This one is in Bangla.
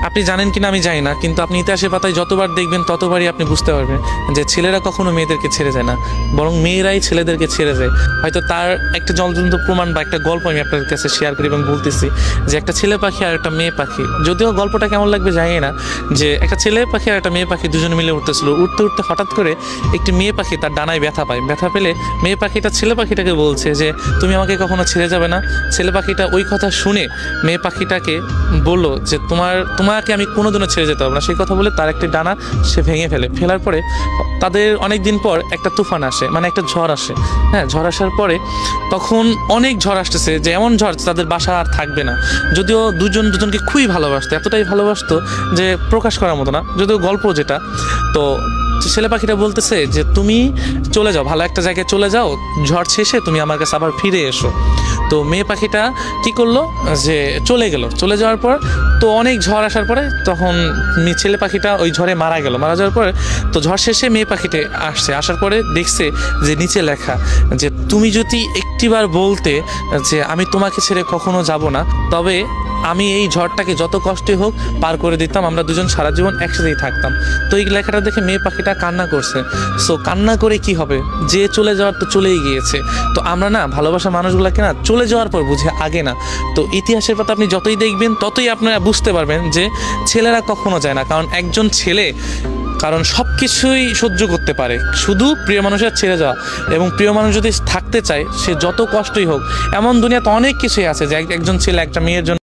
আপনি জানেন কিনা আমি জানি না, কিন্তু আপনি ইতিহাসের পাতায় যতবার দেখবেন ততবারই আপনি বুঝতে পারবেন যে ছেলেরা কখনো মেয়েদেরকে ছেড়ে যায় না, বরং মেয়েরাই ছেলেদেরকে ছেড়ে যায়। হয়তো তার একটা জ্বলন্ত প্রমাণ বা একটা গল্প আমি আপনাদের কাছে শেয়ার করি এবং বলতেছি যে একটা ছেলে পাখি আর একটা মেয়ে পাখি, যদিও গল্পটা কেমন লাগবে জানি না, যে একটা ছেলে পাখি আর একটা মেয়ে পাখি দুজনে মিলে উঠতেছিল, উঠতে উঠতে হঠাৎ করে একটি মেয়ে পাখি তার ডানায় ব্যথা পায়। ব্যথা পেলে মেয়ে পাখিটা ছেলে পাখিটাকে বলছে যে তুমি আমাকে কখনো ছেড়ে যাবে না। ছেলে পাখিটা ওই কথা শুনে মেয়ে পাখিটাকে বললো যে তোমাকে আমি কোনোদিনও ছেড়ে যেতে পারবো না। সেই কথা বলে তার একটি ডানা সে ভেঙে ফেলার পরে তাদের অনেক দিন পর একটা তুফান আসে, মানে একটা ঝড় আসে। হ্যাঁ, ঝড় আসার পরে তখন অনেক ঝড় আসতেছে, যে এমন ঝড় তাদের বাসা আর থাকবে না। যদিও দুজনকে খুবই ভালোবাসতো, এতটাই ভালোবাসতো যে প্রকাশ করার মতো না, যদিও গল্প যেটা। তো ছেলে পাখিটা বলতেছে যে তুমি চলে যাও, ভালো একটা জায়গায় চলে যাও, ঝড় শেষে তুমি আমার কাছে আবার ফিরে এসো। তো মেয়ে পাখিটা কি করলো, যে চলে গেল। চলে যাওয়ার পর তো অনেক ঝড় আসার পরে তখন ছেলে পাখিটা ওই ঝড়ে মারা যাওয়ার পরে তো ঝড় শেষে মেয়ে পাখিটা আসার পরে দেখছে যে নিচে লেখা যে তুমি যদি একটিবার বলতে যে আমি তোমাকে ছেড়ে কখনো যাব না, তবে আমি এই ঝড়টাকে যত কষ্টই হোক পার করে দিতাম, আমরা দুজন সারা জীবন একসাথেই থাকতাম। তো এই লেখাটা দেখে মেয়ে পাখিটা কান্না করছে। সো কান্না করে কি হবে, যে চলে যাওয়ার তো চলেই গিয়েছে। তো আমরা না ভালোবাসা মানুষগুলোকে না চলে যাওয়ার পর বুঝে, আগে না। তো ইতিহাসের পাতা আপনি যতই দেখবেন ততই আপনারা বুঝতে পারবেন যে ছেলেরা কখনো যায় না, কারণ একজন ছেলে সব কিছুই সহ্য করতে পারে, শুধু প্রিয় মানুষের ছেড়ে যাওয়া। এবং প্রিয় মানুষ যদি থাকতে চায় সে যত কষ্টই হোক, এমন দুনিয়াতে অনেক কিছুই আছে যে একজন ছেলে একটা মেয়ের জন্য